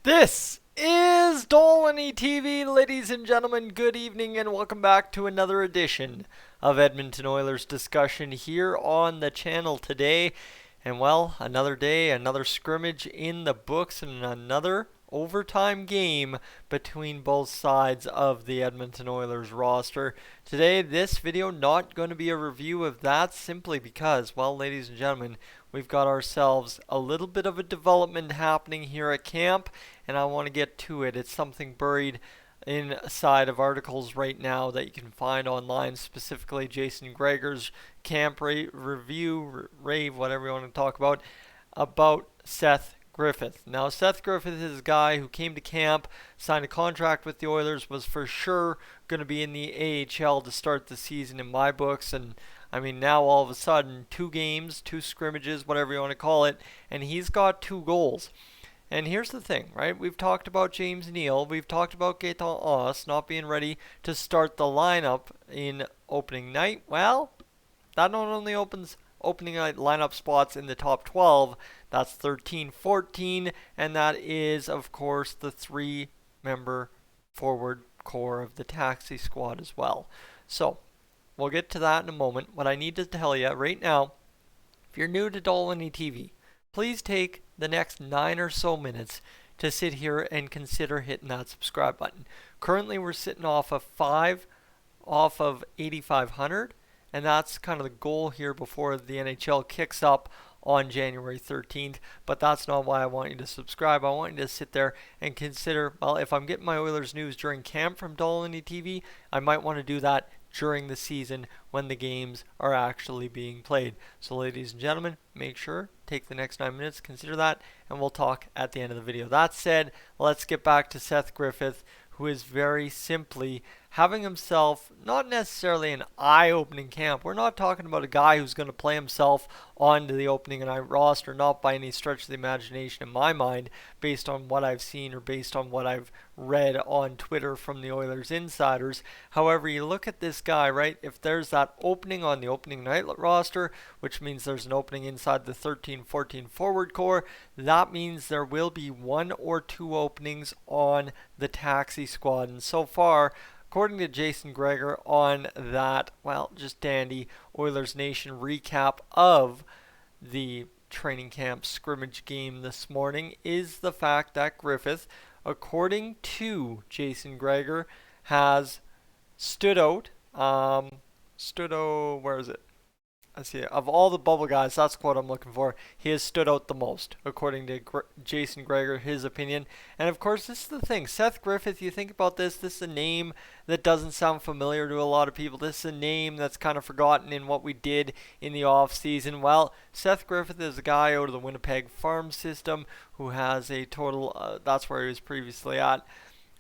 This is Dolynny TV, ladies and gentlemen. Good evening and welcome back to another edition of Edmonton Oilers discussion here on the channel today. And well, another day, another scrimmage in the books, and another overtime game between both sides of the Edmonton Oilers roster. Today, this video not going to be a review of that simply because, well, ladies and gentlemen, we've got ourselves a little bit of a development happening here at camp, and I want to get to it. It's something buried inside of articles right now that you can find online, specifically Jason Gregor's camp review, rave, whatever you want to talk about Seth Griffith. Now, Seth Griffith is a guy who came to camp, signed a contract with the Oilers, was for sure going to be in the AHL to start the season in my books, and I mean, now all of a sudden, 2 games, 2 scrimmages, whatever you want to call it, and he's got 2 goals. And here's the thing, right? We've talked about James Neal. We've talked about Gaetan Oss not being ready to start the lineup in opening night. Well, that not only opens opening night lineup spots in the top 12, that's 13, 14, and that is, of course, the 3-member forward core of the taxi squad as well. So, we'll get to that in a moment. What I need to tell you right now, if you're new to Dolynny TV, please take the next 9 or so minutes to sit here and consider hitting that subscribe button. Currently, we're sitting off of 8,500, and that's kind of the goal here before the NHL kicks up on January 13th, but that's not why I want you to subscribe. I want you to sit there and consider, well, if I'm getting my Oilers news during camp from Dolynny TV, I might want to do that during the season when the games are actually being played. So ladies and gentlemen, make sure, take the next 9 minutes, consider that, and we'll talk at the end of the video. That said, let's get back to Seth Griffith, who is very simply having himself not necessarily an eye-opening camp. We're not talking about a guy who's going to play himself onto the opening night roster, not by any stretch of the imagination in my mind, based on what I've seen or based on what I've read on Twitter from the Oilers insiders. However, you look at this guy, right? If there's that opening on the opening night roster, which means there's an opening inside the 13-14 forward core, that means there will be 1 or 2 openings on the taxi squad. And so far, according to Jason Gregor on that, well, just dandy Oilers Nation recap of the training camp scrimmage game this morning, is the fact that Griffith, according to Jason Gregor, has stood out, where is it? I see it. Of all the bubble guys, that's the quote I'm looking for. He has stood out the most, according to Jason Gregor, his opinion. And of course, this is the thing. Seth Griffith, you think about this is a name that doesn't sound familiar to a lot of people. This is a name that's kind of forgotten in what we did in the offseason. Well, Seth Griffith is a guy out of the Winnipeg farm system who has a total, that's where he was previously at,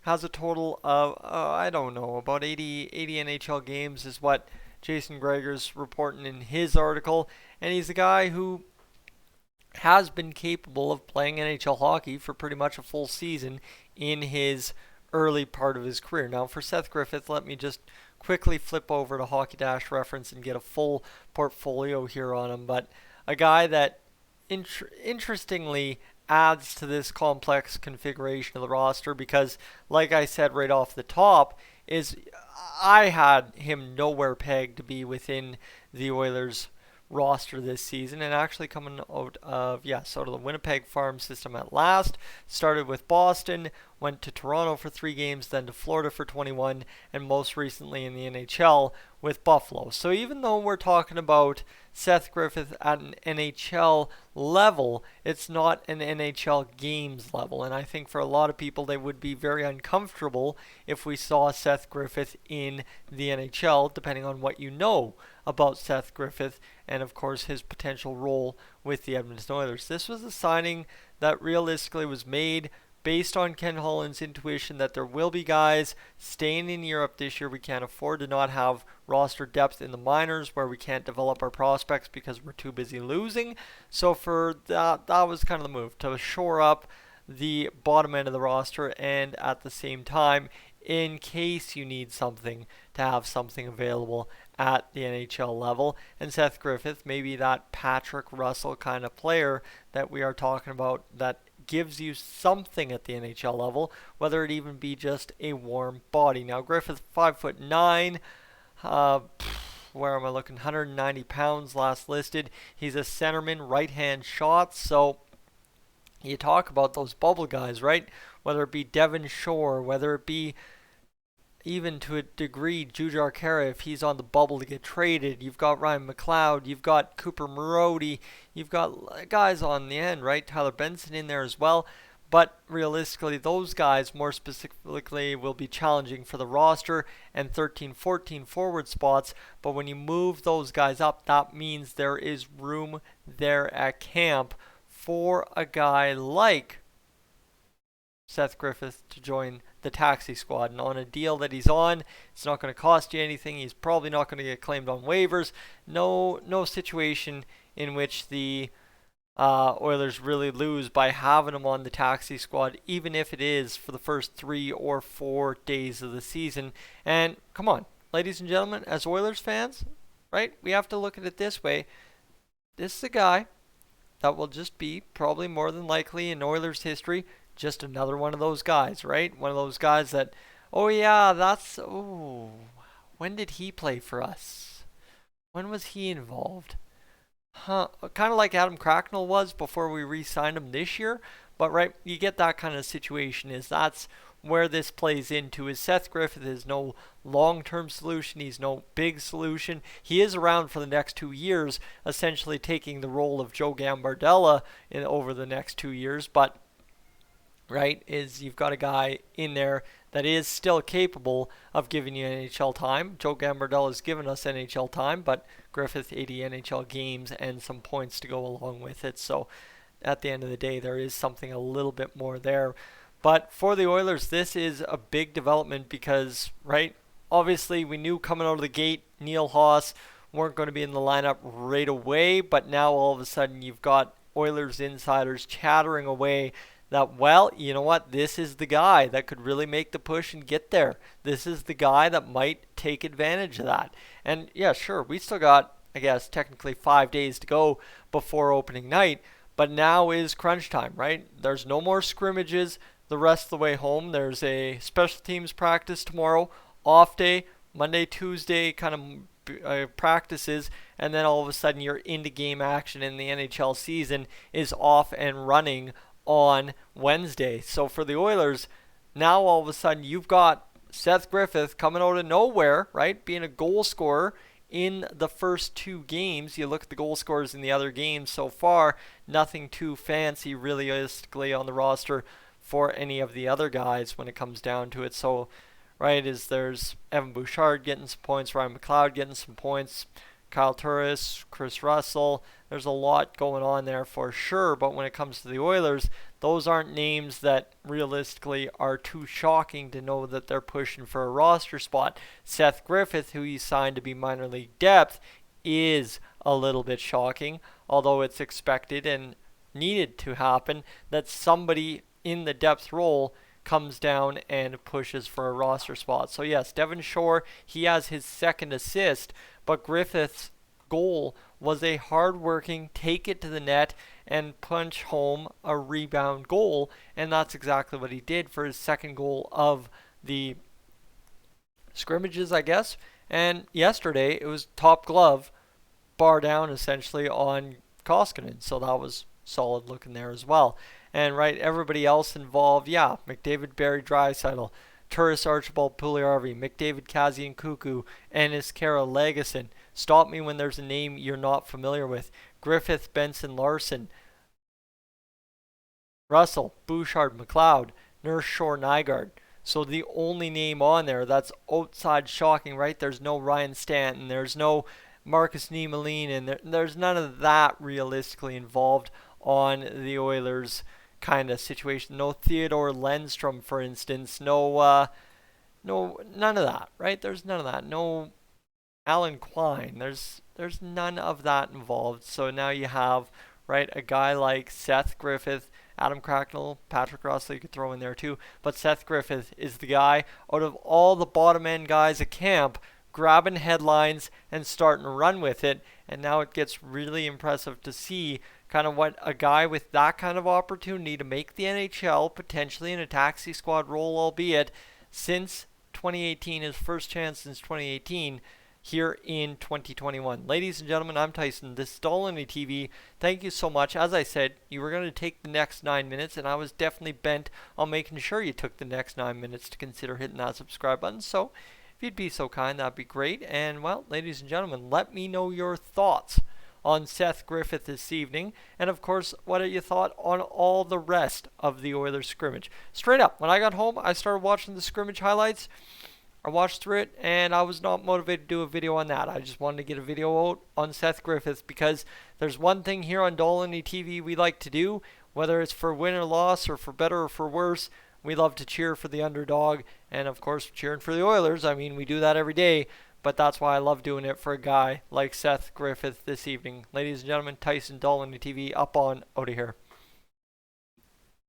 has a total of, I don't know, about 80 NHL games is what Jason Gregor's reporting in his article, and he's a guy who has been capable of playing NHL hockey for pretty much a full season in his early part of his career. Now, for Seth Griffith, let me just quickly flip over to Hockey Dash Reference and get a full portfolio here on him, but a guy that interestingly adds to this complex configuration of the roster because, like I said right off the top, is I had him nowhere pegged to be within the Oilers roster this season, and actually coming out of, sort of the Winnipeg farm system at last. Started with Boston, went to Toronto for 3 games, then to Florida for 21, and most recently in the NHL with Buffalo. So even though we're talking about Seth Griffith at an NHL level, it's not an NHL games level, and I think for a lot of people they would be very uncomfortable if we saw Seth Griffith in the NHL, depending on what you know about Seth Griffith and of course his potential role with the Edmonton Oilers. This was a signing that realistically was made based on Ken Holland's intuition that there will be guys staying in Europe this year. We can't afford to not have roster depth in the minors where we can't develop our prospects because we're too busy losing. So for that was kind of the move, to shore up the bottom end of the roster and at the same time, in case you need something, to have something available at the NHL level. And Seth Griffith may be that Patrick Russell kind of player that we are talking about that gives you something at the NHL level, whether it even be just a warm body. Now Griffith, 5'9", where am I looking? 190 pounds last listed. He's a centerman, right-hand shot. So you talk about those bubble guys, right? Whether it be Devon Shore, whether it be even to a degree Jujhar Khaira, if he's on the bubble to get traded. You've got Ryan McLeod. You've got Cooper Marody. You've got guys on the end, right? Tyler Benson in there as well. But realistically, those guys more specifically will be challenging for the roster and 13, 14 forward spots. But when you move those guys up, that means there is room there at camp for a guy like Seth Griffith to join the taxi squad. And on a deal that he's on, it's not going to cost you anything. He's probably not going to get claimed on waivers. No situation in which the Oilers really lose by having him on the taxi squad, even if it is for the first 3 or 4 days of the season. And come on, ladies and gentlemen, as Oilers fans, right, we have to look at it this way. This is a guy that will just be, probably more than likely in Oilers history, just another one of those guys, right? One of those guys that, when did he play for us? When was he involved? Kind of like Adam Cracknell was before we re-signed him this year. But, right, you get that kind of situation. That's where this plays into. Is Seth Griffith is no long-term solution. He's no big solution. He is around for the next 2 years, essentially taking the role of Joe Gambardella over the next 2 years. But right, is you've got a guy in there that is still capable of giving you NHL time. Joe Gambardella has given us NHL time, but Griffith 80 NHL games and some points to go along with it. So at the end of the day, there is something a little bit more there. But for the Oilers, this is a big development because, right, obviously we knew coming out of the gate, Neil Haas weren't going to be in the lineup right away, but now all of a sudden you've got Oilers insiders chattering away that, well, you know what, this is the guy that could really make the push and get there. This is the guy that might take advantage of that. And yeah, sure, we still got, I guess, technically 5 days to go before opening night, but now is crunch time, right? There's no more scrimmages the rest of the way home. There's a special teams practice tomorrow, off day, Monday, Tuesday kind of practices, and then all of a sudden you're into game action and the NHL season is off and running on Wednesday. So for the Oilers, now all of a sudden you've got Seth Griffith coming out of nowhere, right? Being a goal scorer in the first 2 games. You look at the goal scorers in the other games so far, nothing too fancy realistically on the roster for any of the other guys when it comes down to it. So, right, there's Evan Bouchard getting some points, Ryan McLeod getting some points, Kyle Turris, Chris Russell. There's a lot going on there for sure, but when it comes to the Oilers, those aren't names that realistically are too shocking to know that they're pushing for a roster spot. Seth Griffith, who he signed to be minor league depth, is a little bit shocking, although it's expected and needed to happen that somebody in the depth role comes down and pushes for a roster spot. So yes, Devon Shore, he has his second assist, but Griffith's goal was a hard-working, take it to the net and punch home a rebound goal, and that's exactly what he did for his second goal of the scrimmages, I guess. And yesterday, it was top glove, bar down essentially on Koskinen, so that was solid looking there as well. And right, everybody else involved, yeah, McDavid, Barry Draisaitl, Turris, Archibald, Puljujärvi, McDavid, Kazian, Kuku, Ennis, Kara, Legason. Stop me when there's a name you're not familiar with. Griffith, Benson, Larson, Russell, Bouchard, McLeod, Nurse, Shore, Nygaard. So the only name on there that's outside shocking, right? There's no Ryan Stanton. There's no Marcus Niemelainen. And there's none of that realistically involved on the Oilers kind of situation. No Theodore Lindstrom, for instance. No, none of that, right? There's none of that. No Alan Quine. There's none of that involved. So now you have, right, a guy like Seth Griffith, Adam Cracknell, Patrick Russell you could throw in there too. But Seth Griffith is the guy out of all the bottom end guys at camp grabbing headlines and starting to run with it. And now it gets really impressive to see kind of what a guy with that kind of opportunity to make the NHL, potentially in a taxi squad role, albeit since 2018, his first chance since 2018, here in 2021. Ladies and gentlemen, I'm Tyson. This is Dolynny TV. Thank you so much. As I said, you were going to take the next 9 minutes, and I was definitely bent on making sure you took the next 9 minutes to consider hitting that subscribe button. So if you'd be so kind, that'd be great. And, well, ladies and gentlemen, let me know your thoughts on Seth Griffith this evening. And, of course, what are your thoughts on all the rest of the Oilers scrimmage? Straight up, when I got home, I started watching the scrimmage highlights. I watched through it, and I was not motivated to do a video on that. I just wanted to get a video out on Seth Griffith, because there's one thing here on Dolynny TV we like to do, whether it's for win or loss or for better or for worse. We love to cheer for the underdog, and of course cheering for the Oilers. I mean, we do that every day, but that's why I love doing it for a guy like Seth Griffith this evening. Ladies and gentlemen, Tyson, Dolynny TV, up on, out of here.